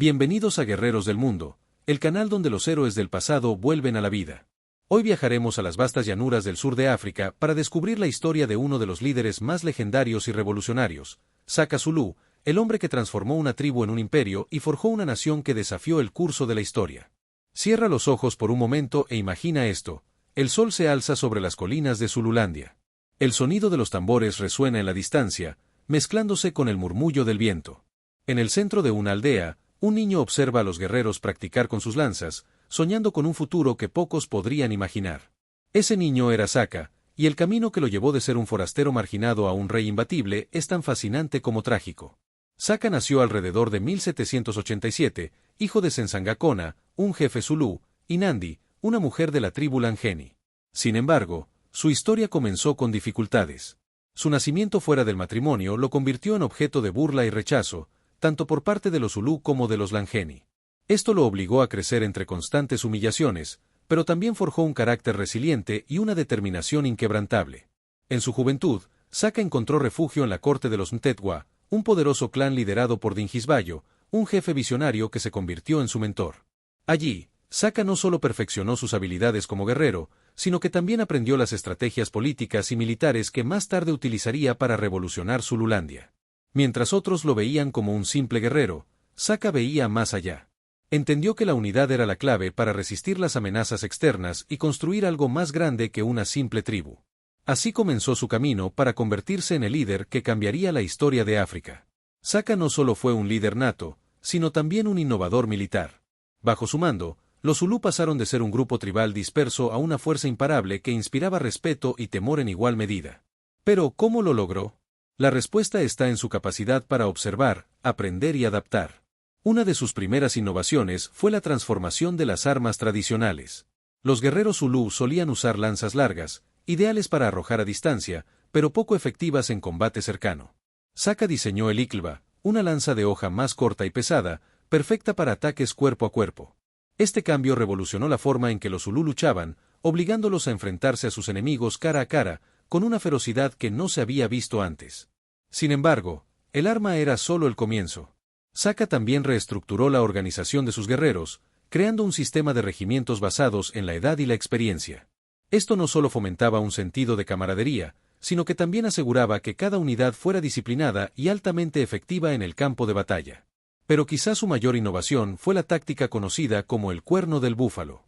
Bienvenidos a Guerreros del Mundo, el canal donde los héroes del pasado vuelven a la vida. Hoy viajaremos a las vastas llanuras del sur de África para descubrir la historia de uno de los líderes más legendarios y revolucionarios, Shaka Zulu, el hombre que transformó una tribu en un imperio y forjó una nación que desafió el curso de la historia. Cierra los ojos por un momento e imagina esto: el sol se alza sobre las colinas de Zululandia. El sonido de los tambores resuena en la distancia, mezclándose con el murmullo del viento. En el centro de una aldea, un niño observa a los guerreros practicar con sus lanzas, soñando con un futuro que pocos podrían imaginar. Ese niño era Shaka, y el camino que lo llevó de ser un forastero marginado a un rey imbatible es tan fascinante como trágico. Shaka nació alrededor de 1787, hijo de Senzangakona, un jefe zulú, y Nandi, una mujer de la tribu Langeni. Sin embargo, su historia comenzó con dificultades. Su nacimiento fuera del matrimonio lo convirtió en objeto de burla y rechazo, tanto por parte de los zulú como de los Langeni. Esto lo obligó a crecer entre constantes humillaciones, pero también forjó un carácter resiliente y una determinación inquebrantable. En su juventud, Shaka encontró refugio en la corte de los Mtetwa, un poderoso clan liderado por Dingisbayo, un jefe visionario que se convirtió en su mentor. Allí, Shaka no solo perfeccionó sus habilidades como guerrero, sino que también aprendió las estrategias políticas y militares que más tarde utilizaría para revolucionar Zululandia. Mientras otros lo veían como un simple guerrero, Shaka veía más allá. Entendió que la unidad era la clave para resistir las amenazas externas y construir algo más grande que una simple tribu. Así comenzó su camino para convertirse en el líder que cambiaría la historia de África. Shaka no solo fue un líder nato, sino también un innovador militar. Bajo su mando, los zulú pasaron de ser un grupo tribal disperso a una fuerza imparable que inspiraba respeto y temor en igual medida. Pero, ¿cómo lo logró? La respuesta está en su capacidad para observar, aprender y adaptar. Una de sus primeras innovaciones fue la transformación de las armas tradicionales. Los guerreros zulú solían usar lanzas largas, ideales para arrojar a distancia, pero poco efectivas en combate cercano. Shaka diseñó el iklva, una lanza de hoja más corta y pesada, perfecta para ataques cuerpo a cuerpo. Este cambio revolucionó la forma en que los zulú luchaban, obligándolos a enfrentarse a sus enemigos cara a cara, con una ferocidad que no se había visto antes. Sin embargo, el arma era solo el comienzo. Shaka también reestructuró la organización de sus guerreros, creando un sistema de regimientos basados en la edad y la experiencia. Esto no solo fomentaba un sentido de camaradería, sino que también aseguraba que cada unidad fuera disciplinada y altamente efectiva en el campo de batalla. Pero quizás su mayor innovación fue la táctica conocida como el cuerno del búfalo.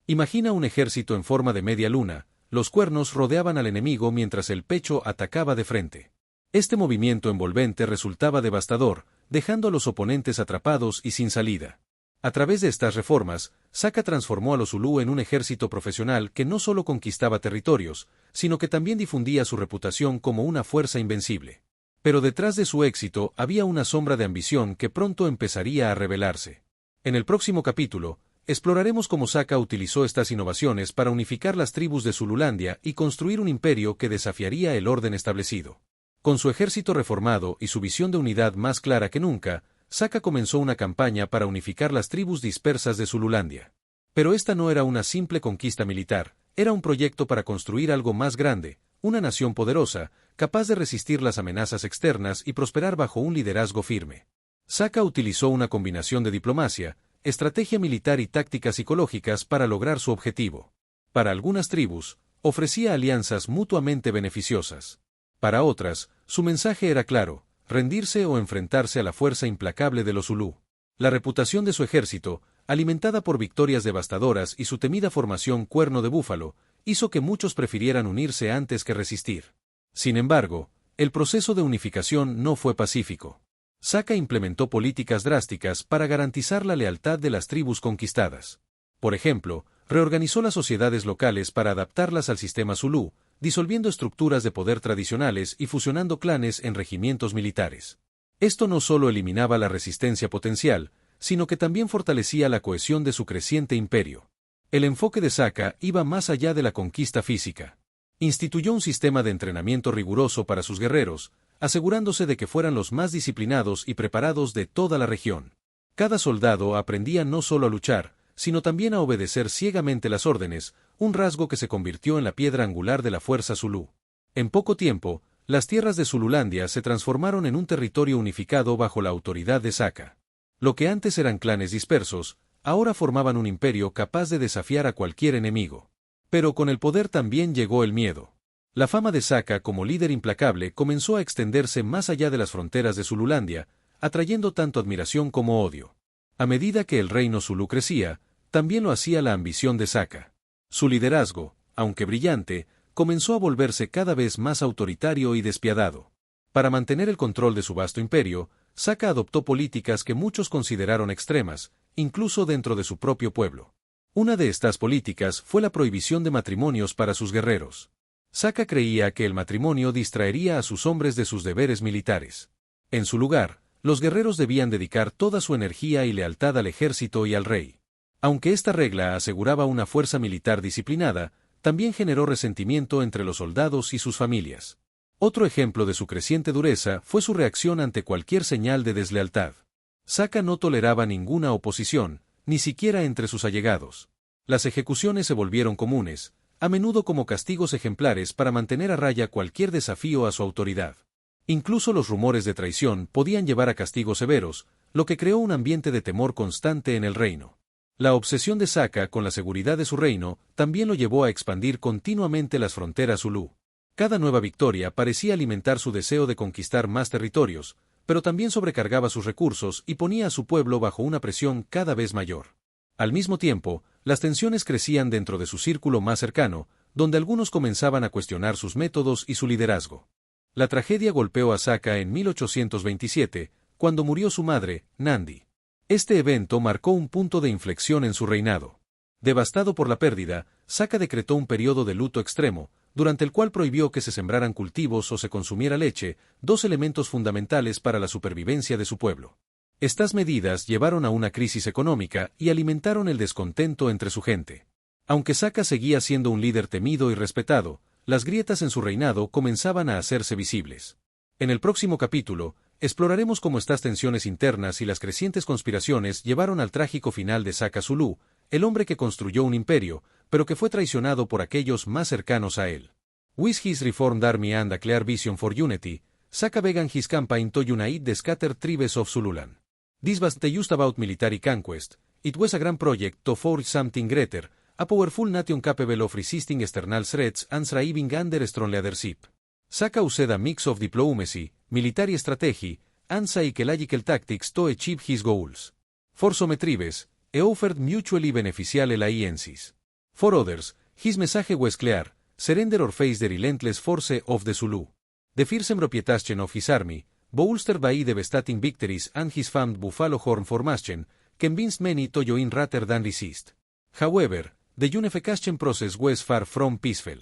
Imagina un ejército en forma de media luna. Los cuernos rodeaban al enemigo mientras el pecho atacaba de frente. Este movimiento envolvente resultaba devastador, dejando a los oponentes atrapados y sin salida. A través de estas reformas, Shaka transformó a los zulú en un ejército profesional que no solo conquistaba territorios, sino que también difundía su reputación como una fuerza invencible. Pero detrás de su éxito había una sombra de ambición que pronto empezaría a revelarse. En el próximo capítulo, exploraremos cómo Shaka utilizó estas innovaciones para unificar las tribus de Zululandia y construir un imperio que desafiaría el orden establecido. Con su ejército reformado y su visión de unidad más clara que nunca, Shaka comenzó una campaña para unificar las tribus dispersas de Zululandia. Pero esta no era una simple conquista militar, era un proyecto para construir algo más grande, una nación poderosa, capaz de resistir las amenazas externas y prosperar bajo un liderazgo firme. Shaka utilizó una combinación de diplomacia, estrategia militar y tácticas psicológicas para lograr su objetivo. Para algunas tribus, ofrecía alianzas mutuamente beneficiosas. Para otras, su mensaje era claro: rendirse o enfrentarse a la fuerza implacable de los zulú. La reputación de su ejército, alimentada por victorias devastadoras y su temida formación cuerno de búfalo, hizo que muchos prefirieran unirse antes que resistir. Sin embargo, el proceso de unificación no fue pacífico. Shaka implementó políticas drásticas para garantizar la lealtad de las tribus conquistadas. Por ejemplo, reorganizó las sociedades locales para adaptarlas al sistema zulú, disolviendo estructuras de poder tradicionales y fusionando clanes en regimientos militares. Esto no solo eliminaba la resistencia potencial, sino que también fortalecía la cohesión de su creciente imperio. El enfoque de Shaka iba más allá de la conquista física. Instituyó un sistema de entrenamiento riguroso para sus guerreros, asegurándose de que fueran los más disciplinados y preparados de toda la región. Cada soldado aprendía no solo a luchar, sino también a obedecer ciegamente las órdenes, un rasgo que se convirtió en la piedra angular de la fuerza zulú. En poco tiempo, las tierras de Zululandia se transformaron en un territorio unificado bajo la autoridad de Shaka. Lo que antes eran clanes dispersos, ahora formaban un imperio capaz de desafiar a cualquier enemigo. Pero con el poder también llegó el miedo. La fama de Sokka como líder implacable comenzó a extenderse más allá de las fronteras de Zululandia, atrayendo tanto admiración como odio. A medida que el reino Zulu crecía, también lo hacía la ambición de Sokka. Su liderazgo, aunque brillante, comenzó a volverse cada vez más autoritario y despiadado. Para mantener el control de su vasto imperio, Sokka adoptó políticas que muchos consideraron extremas, incluso dentro de su propio pueblo. Una de estas políticas fue la prohibición de matrimonios para sus guerreros. Sokka creía que el matrimonio distraería a sus hombres de sus deberes militares. En su lugar, los guerreros debían dedicar toda su energía y lealtad al ejército y al rey. Aunque esta regla aseguraba una fuerza militar disciplinada, también generó resentimiento entre los soldados y sus familias. Otro ejemplo de su creciente dureza fue su reacción ante cualquier señal de deslealtad. Sokka no toleraba ninguna oposición, ni siquiera entre sus allegados. Las ejecuciones se volvieron comunes, a menudo como castigos ejemplares para mantener a raya cualquier desafío a su autoridad. Incluso los rumores de traición podían llevar a castigos severos, lo que creó un ambiente de temor constante en el reino. La obsesión de Sokka con la seguridad de su reino también lo llevó a expandir continuamente las fronteras Zulu. Cada nueva victoria parecía alimentar su deseo de conquistar más territorios, pero también sobrecargaba sus recursos y ponía a su pueblo bajo una presión cada vez mayor. Al mismo tiempo, las tensiones crecían dentro de su círculo más cercano, donde algunos comenzaban a cuestionar sus métodos y su liderazgo. La tragedia golpeó a Sokka en 1827, cuando murió su madre, Nandi. Este evento marcó un punto de inflexión en su reinado. Devastado por la pérdida, Sokka decretó un periodo de luto extremo, durante el cual prohibió que se sembraran cultivos o se consumiera leche, dos elementos fundamentales para la supervivencia de su pueblo. Estas medidas llevaron a una crisis económica y alimentaron el descontento entre su gente. Aunque Sokka seguía siendo un líder temido y respetado, las grietas en su reinado comenzaban a hacerse visibles. En el próximo capítulo, exploraremos cómo estas tensiones internas y las crecientes conspiraciones llevaron al trágico final de Sokka Zulu, el hombre que construyó un imperio, pero que fue traicionado por aquellos más cercanos a él. With his reformed army and a clear vision for unity, Sokka began his campaign to unite the scattered tribes of Zululand. This was the just about military conquest, it was a grand project to forge something greater, a powerful nation capable of resisting external threats and thriving under strong leadership. Sokka used a mix of diplomacy, military strategy, and psychological tactics to achieve his goals. For some tribes, he offered mutually beneficial alliances. For others, his message was clear: surrender or face the relentless force of the Zulu. The fearsome reputation of his army, bolstered by devastating victories and his famed buffalo horn formation, convinced many to join rather than resist. However, the unification process was far from peaceful.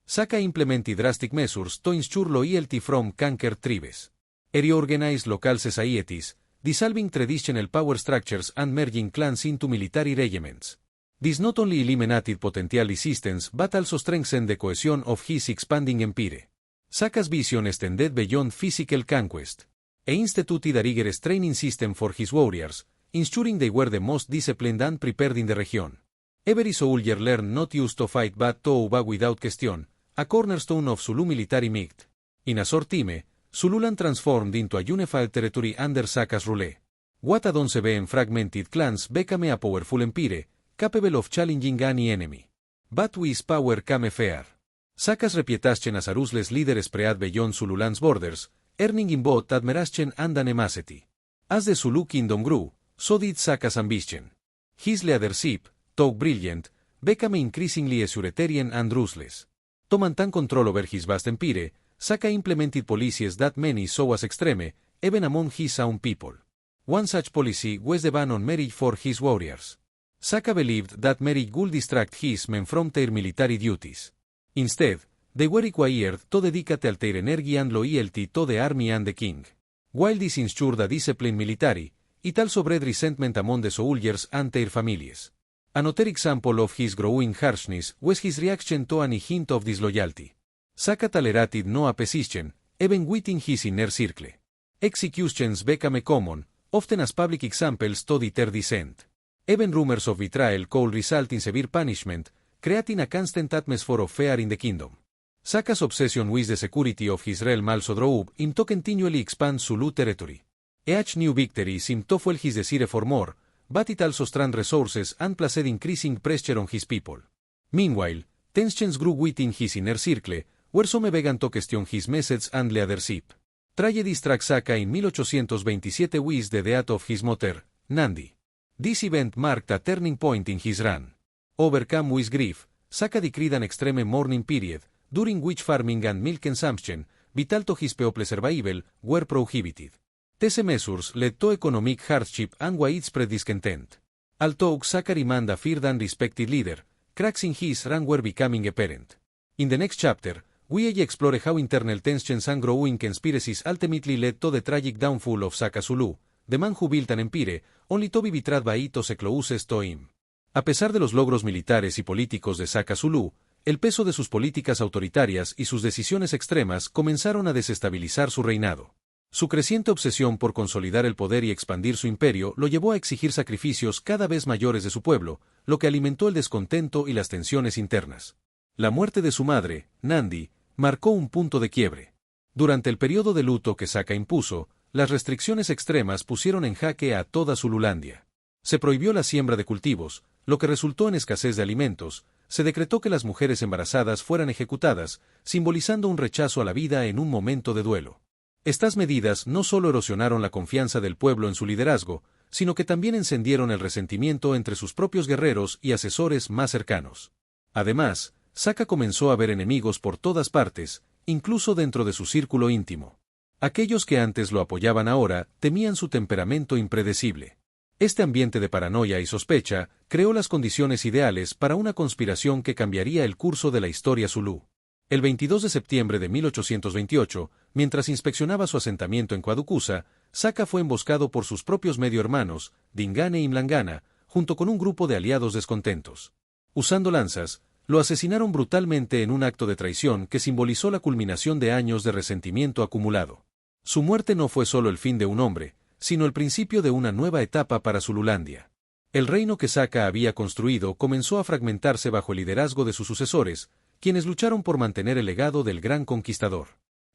Sokka implemented drastic measures to ensure loyalty from conquered tribes. He reorganized local societies, dissolving traditional power structures and merging clans into military regiments. This not only eliminated potential resistance but also strengthened the cohesion of his expanding empire. Sokka's vision extended beyond physical conquest. He instituted a rigorous training system for his warriors, ensuring they were the most disciplined and prepared in the region. Every soldier learned not just to fight but to obey without question, a cornerstone of Zulu military might. In a short time, Zululand transformed into a unified territory under Sokka's rule. What had once been fragmented clans became a powerful empire, capable of challenging any enemy. But with power came fear. Sokka's reputation as a ruthless leader spread beyond Zululand's borders, earning in both admiration and animosity. As the Zulu kingdom grew, so did Sokka's ambition. His leadership, though brilliant, became increasingly authoritarian and ruthless. To maintain control over his vast empire, Sokka implemented policies that many saw as extreme, even among his own people. One such policy was the ban on marriage for his warriors. Sokka believed that marriage would distract his men from their military duties. Instead, they were required to dedicate all their energy and loyalty to the army and the king. While this ensured a disciplined military, it also bred resentment among the soldiers and their families. Another example of his growing harshness was his reaction to any hint of disloyalty. Sokka tolerated no opposition, even within his inner circle. Executions became common, often as public examples to deter dissent. Even rumors of betrayal could result in severe punishment, creating a constant atmosphere of fear in the kingdom. Sokka's obsession with the security of his realm also drove him to continually expand Zulu territory. Each new victory seemed to fuel his desire for more, but it also strained resources and placed increasing pressure on his people. Meanwhile, tensions grew within his inner circle, where some began to question his methods and leadership. Tragedy struck Saka in 1827 with the death of his mother, Nandi. This event marked a turning point in his reign. Overcome with grief, Saka decreed an extreme mourning period, during which farming and milk consumption, vital to his people's survival, were prohibited. These measures led to economic hardship and widespread discontent. Although Saka remained a feared and respected leader, cracks in his reign were becoming apparent. In the next chapter, we explore how internal tensions and growing conspiracies ultimately led to the tragic downfall of Shaka Zulu, the man who built an empire, only to be betrayed by it those closest to him. A pesar de los logros militares y políticos de Shaka Zulu, el peso de sus políticas autoritarias y sus decisiones extremas comenzaron a desestabilizar su reinado. Su creciente obsesión por consolidar el poder y expandir su imperio lo llevó a exigir sacrificios cada vez mayores de su pueblo, lo que alimentó el descontento y las tensiones internas. La muerte de su madre, Nandi, marcó un punto de quiebre. Durante el periodo de luto que Shaka impuso, las restricciones extremas pusieron en jaque a toda Zululandia. Se prohibió la siembra de cultivos, lo que resultó en escasez de alimentos. Se decretó que las mujeres embarazadas fueran ejecutadas, simbolizando un rechazo a la vida en un momento de duelo. Estas medidas no solo erosionaron la confianza del pueblo en su liderazgo, sino que también encendieron el resentimiento entre sus propios guerreros y asesores más cercanos. Además, Shaka comenzó a ver enemigos por todas partes, incluso dentro de su círculo íntimo. Aquellos que antes lo apoyaban ahora temían su temperamento impredecible. Este ambiente de paranoia y sospecha creó las condiciones ideales para una conspiración que cambiaría el curso de la historia zulú. El 22 de septiembre de 1828, mientras inspeccionaba su asentamiento en Kwadukusa, Shaka fue emboscado por sus propios medio hermanos, Dingane y Mlangana, junto con un grupo de aliados descontentos. Usando lanzas, lo asesinaron brutalmente en un acto de traición que simbolizó la culminación de años de resentimiento acumulado. Su muerte no fue solo el fin de un hombre, sino el principio de una nueva etapa para Zululandia. El reino que Shaka había construido comenzó a fragmentarse bajo el liderazgo de sus sucesores, quienes lucharon por mantener el legado del gran conquistador.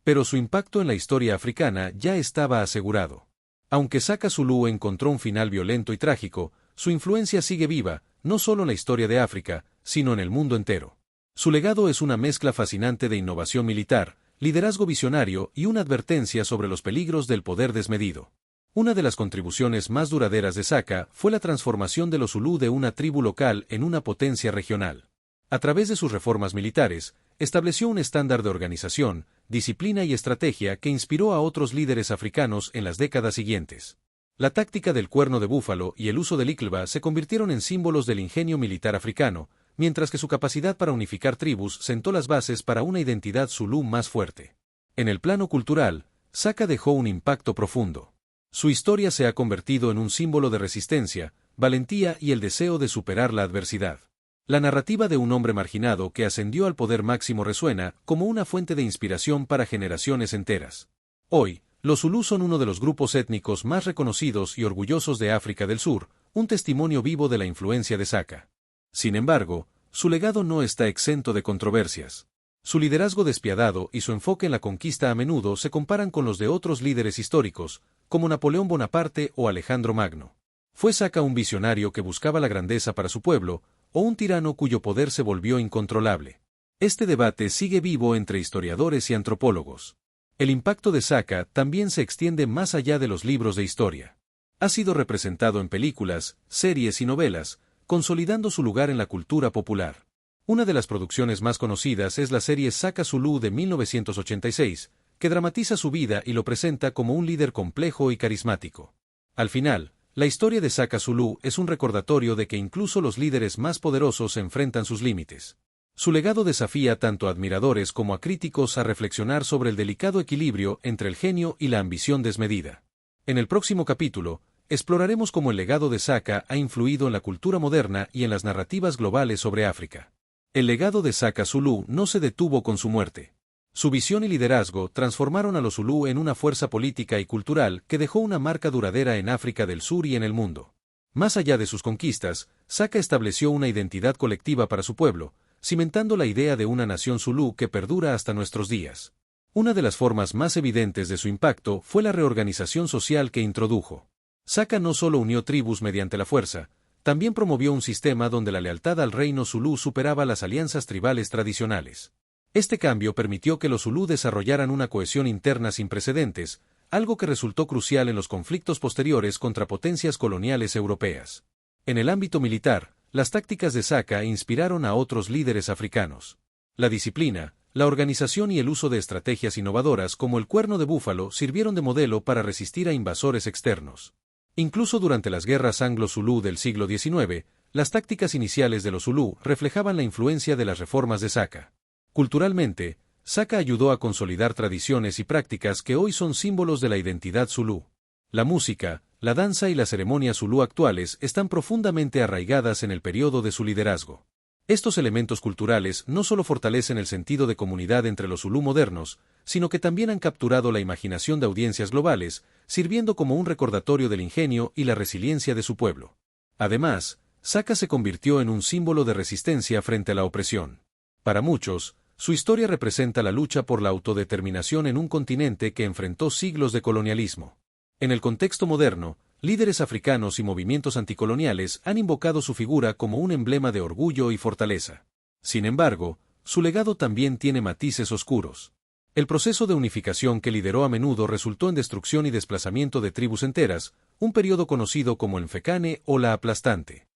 Pero su impacto en la historia africana ya estaba asegurado. Aunque Shaka Zulu encontró un final violento y trágico, su influencia sigue viva, no solo en la historia de África, sino en el mundo entero. Su legado es una mezcla fascinante de innovación militar, liderazgo visionario y una advertencia sobre los peligros del poder desmedido. Una de las contribuciones más duraderas de Shaka fue la transformación de los Zulú de una tribu local en una potencia regional. A través de sus reformas militares, estableció un estándar de organización, disciplina y estrategia que inspiró a otros líderes africanos en las décadas siguientes. La táctica del cuerno de búfalo y el uso del Iklba se convirtieron en símbolos del ingenio militar africano, mientras que su capacidad para unificar tribus sentó las bases para una identidad zulú más fuerte. En el plano cultural, Shaka dejó un impacto profundo. Su historia se ha convertido en un símbolo de resistencia, valentía y el deseo de superar la adversidad. La narrativa de un hombre marginado que ascendió al poder máximo resuena como una fuente de inspiración para generaciones enteras. Hoy, los zulú son uno de los grupos étnicos más reconocidos y orgullosos de África del Sur, un testimonio vivo de la influencia de Shaka. Sin embargo, su legado no está exento de controversias. Su liderazgo despiadado y su enfoque en la conquista a menudo se comparan con los de otros líderes históricos, como Napoleón Bonaparte o Alejandro Magno. ¿Fue Shaka un visionario que buscaba la grandeza para su pueblo, o un tirano cuyo poder se volvió incontrolable? Este debate sigue vivo entre historiadores y antropólogos. El impacto de Shaka también se extiende más allá de los libros de historia. Ha sido representado en películas, series y novelas, consolidando su lugar en la cultura popular. Una de las producciones más conocidas es la serie Shaka Zulu de 1986, que dramatiza su vida y lo presenta como un líder complejo y carismático. Al final, la historia de Shaka Zulu es un recordatorio de que incluso los líderes más poderosos enfrentan sus límites. Su legado desafía tanto a admiradores como a críticos a reflexionar sobre el delicado equilibrio entre el genio y la ambición desmedida. En el próximo capítulo, exploraremos cómo el legado de Shaka ha influido en la cultura moderna y en las narrativas globales sobre África. El legado de Shaka Zulu no se detuvo con su muerte. Su visión y liderazgo transformaron a los Zulú en una fuerza política y cultural que dejó una marca duradera en África del Sur y en el mundo. Más allá de sus conquistas, Shaka estableció una identidad colectiva para su pueblo, cimentando la idea de una nación Zulú que perdura hasta nuestros días. Una de las formas más evidentes de su impacto fue la reorganización social que introdujo. Saka no solo unió tribus mediante la fuerza, también promovió un sistema donde la lealtad al reino Zulú superaba las alianzas tribales tradicionales. Este cambio permitió que los Zulú desarrollaran una cohesión interna sin precedentes, algo que resultó crucial en los conflictos posteriores contra potencias coloniales europeas. En el ámbito militar, las tácticas de Saka inspiraron a otros líderes africanos. La disciplina, la organización y el uso de estrategias innovadoras como el cuerno de búfalo sirvieron de modelo para resistir a invasores externos. Incluso durante las guerras anglo-zulú del siglo XIX, las tácticas iniciales de los zulú reflejaban la influencia de las reformas de Saka. Culturalmente, Saka ayudó a consolidar tradiciones y prácticas que hoy son símbolos de la identidad zulú. La música, la danza y las ceremonias zulú actuales están profundamente arraigadas en el periodo de su liderazgo. Estos elementos culturales no solo fortalecen el sentido de comunidad entre los zulú modernos, sino que también han capturado la imaginación de audiencias globales, sirviendo como un recordatorio del ingenio y la resiliencia de su pueblo. Además, Saka se convirtió en un símbolo de resistencia frente a la opresión. Para muchos, su historia representa la lucha por la autodeterminación en un continente que enfrentó siglos de colonialismo. En el contexto moderno, líderes africanos y movimientos anticoloniales han invocado su figura como un emblema de orgullo y fortaleza. Sin embargo, su legado también tiene matices oscuros. El proceso de unificación que lideró a menudo resultó en destrucción y desplazamiento de tribus enteras, un periodo conocido como el Mfecane o la aplastante.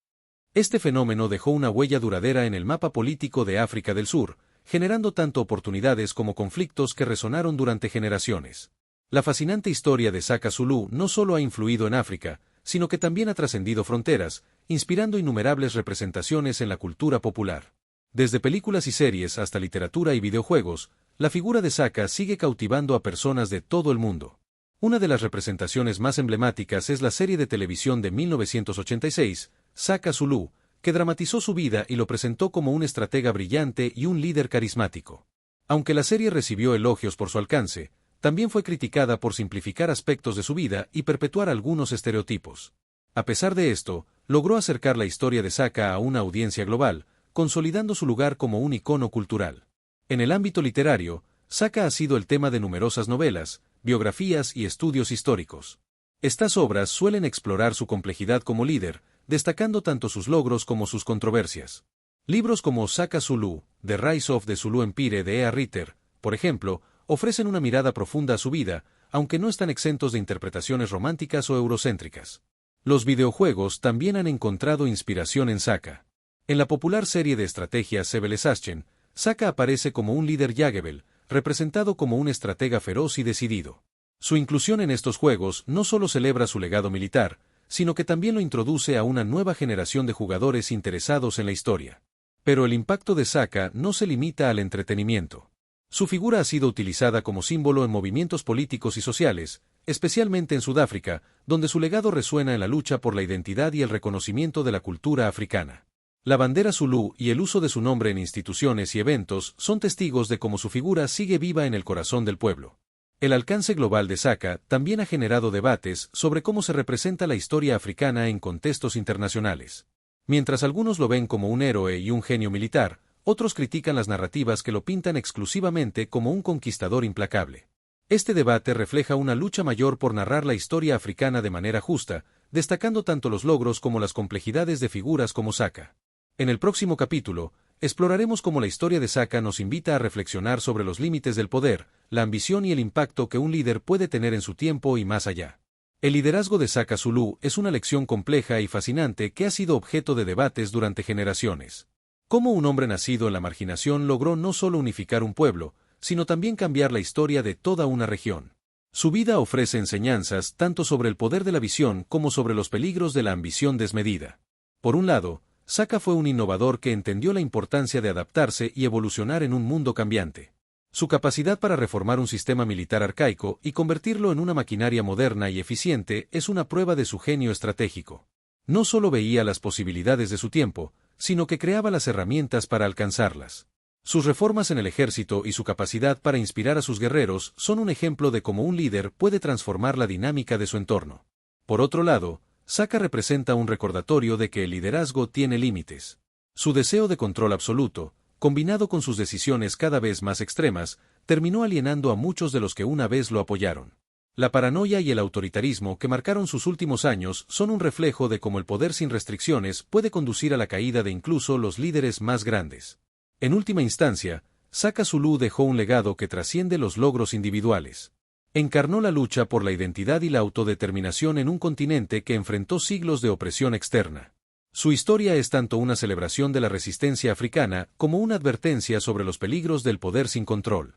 Este fenómeno dejó una huella duradera en el mapa político de África del Sur, generando tanto oportunidades como conflictos que resonaron durante generaciones. La fascinante historia de Saka Zulu no solo ha influido en África, sino que también ha trascendido fronteras, inspirando innumerables representaciones en la cultura popular. Desde películas y series hasta literatura y videojuegos, la figura de Saka sigue cautivando a personas de todo el mundo. Una de las representaciones más emblemáticas es la serie de televisión de 1986, Saka Zulu, que dramatizó su vida y lo presentó como un estratega brillante y un líder carismático. Aunque la serie recibió elogios por su alcance, también fue criticada por simplificar aspectos de su vida y perpetuar algunos estereotipos. A pesar de esto, logró acercar la historia de Saka a una audiencia global, consolidando su lugar como un icono cultural. En el ámbito literario, Saka ha sido el tema de numerosas novelas, biografías y estudios históricos. Estas obras suelen explorar su complejidad como líder, destacando tanto sus logros como sus controversias. Libros como Saka Zulu, The Rise of the Zulu Empire de E.A. Ritter, por ejemplo, ofrecen una mirada profunda a su vida, aunque no están exentos de interpretaciones románticas o eurocéntricas. Los videojuegos también han encontrado inspiración en Saka. En la popular serie de estrategia Civilization, Saka aparece como un líder Yagebel, representado como un estratega feroz y decidido. Su inclusión en estos juegos no solo celebra su legado militar, sino que también lo introduce a una nueva generación de jugadores interesados en la historia. Pero el impacto de Saka no se limita al entretenimiento. Su figura ha sido utilizada como símbolo en movimientos políticos y sociales, especialmente en Sudáfrica, donde su legado resuena en la lucha por la identidad y el reconocimiento de la cultura africana. La bandera Zulú y el uso de su nombre en instituciones y eventos son testigos de cómo su figura sigue viva en el corazón del pueblo. El alcance global de Saka también ha generado debates sobre cómo se representa la historia africana en contextos internacionales. Mientras algunos lo ven como un héroe y un genio militar, otros critican las narrativas que lo pintan exclusivamente como un conquistador implacable. Este debate refleja una lucha mayor por narrar la historia africana de manera justa, destacando tanto los logros como las complejidades de figuras como Saka. En el próximo capítulo, exploraremos cómo la historia de Saka nos invita a reflexionar sobre los límites del poder, la ambición y el impacto que un líder puede tener en su tiempo y más allá. El liderazgo de Saka Zulu es una lección compleja y fascinante que ha sido objeto de debates durante generaciones. Cómo un hombre nacido en la marginación logró no solo unificar un pueblo, sino también cambiar la historia de toda una región. Su vida ofrece enseñanzas tanto sobre el poder de la visión como sobre los peligros de la ambición desmedida. Por un lado, Saka fue un innovador que entendió la importancia de adaptarse y evolucionar en un mundo cambiante. Su capacidad para reformar un sistema militar arcaico y convertirlo en una maquinaria moderna y eficiente es una prueba de su genio estratégico. No solo veía las posibilidades de su tiempo, sino que creaba las herramientas para alcanzarlas. Sus reformas en el ejército y su capacidad para inspirar a sus guerreros son un ejemplo de cómo un líder puede transformar la dinámica de su entorno. Por otro lado, Saka representa un recordatorio de que el liderazgo tiene límites. Su deseo de control absoluto, combinado con sus decisiones cada vez más extremas, terminó alienando a muchos de los que una vez lo apoyaron. La paranoia y el autoritarismo que marcaron sus últimos años son un reflejo de cómo el poder sin restricciones puede conducir a la caída de incluso los líderes más grandes. En última instancia, Shaka Zulu dejó un legado que trasciende los logros individuales. Encarnó la lucha por la identidad y la autodeterminación en un continente que enfrentó siglos de opresión externa. Su historia es tanto una celebración de la resistencia africana como una advertencia sobre los peligros del poder sin control.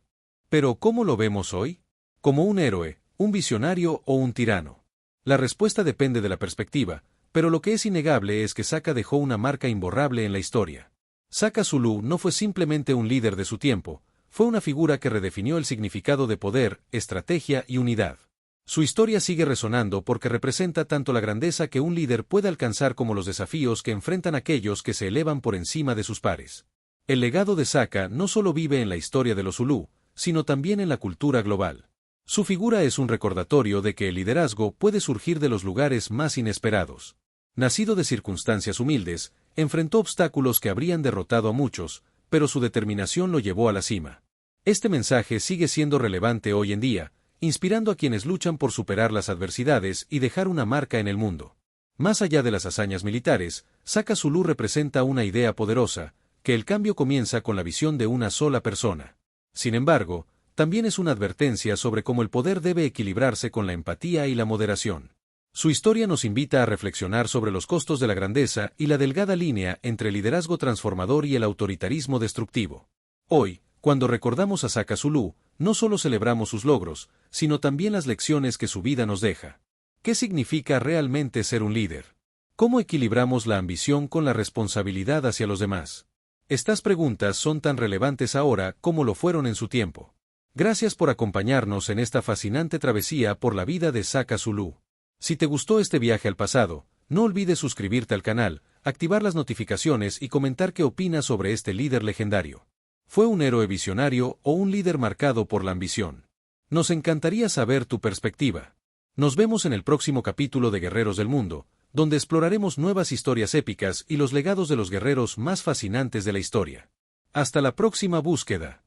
Pero ¿cómo lo vemos hoy? ¿Como un héroe, un visionario o un tirano? La respuesta depende de la perspectiva, pero lo que es innegable es que Shaka dejó una marca imborrable en la historia. Shaka Zulu no fue simplemente un líder de su tiempo, fue una figura que redefinió el significado de poder, estrategia y unidad. Su historia sigue resonando porque representa tanto la grandeza que un líder puede alcanzar como los desafíos que enfrentan aquellos que se elevan por encima de sus pares. El legado de Shaka no solo vive en la historia de los Zulu, sino también en la cultura global. Su figura es un recordatorio de que el liderazgo puede surgir de los lugares más inesperados. Nacido de circunstancias humildes, enfrentó obstáculos que habrían derrotado a muchos, pero su determinación lo llevó a la cima. Este mensaje sigue siendo relevante hoy en día, inspirando a quienes luchan por superar las adversidades y dejar una marca en el mundo. Más allá de las hazañas militares, Shaka Zulu representa una idea poderosa, que el cambio comienza con la visión de una sola persona. Sin embargo, también es una advertencia sobre cómo el poder debe equilibrarse con la empatía y la moderación. Su historia nos invita a reflexionar sobre los costos de la grandeza y la delgada línea entre el liderazgo transformador y el autoritarismo destructivo. Hoy, cuando recordamos a Shaka Zulu, no solo celebramos sus logros, sino también las lecciones que su vida nos deja. ¿Qué significa realmente ser un líder? ¿Cómo equilibramos la ambición con la responsabilidad hacia los demás? Estas preguntas son tan relevantes ahora como lo fueron en su tiempo. Gracias por acompañarnos en esta fascinante travesía por la vida de Shaka Zulu. Si te gustó este viaje al pasado, no olvides suscribirte al canal, activar las notificaciones y comentar qué opinas sobre este líder legendario. ¿Fue un héroe visionario o un líder marcado por la ambición? Nos encantaría saber tu perspectiva. Nos vemos en el próximo capítulo de Guerreros del Mundo, donde exploraremos nuevas historias épicas y los legados de los guerreros más fascinantes de la historia. Hasta la próxima búsqueda.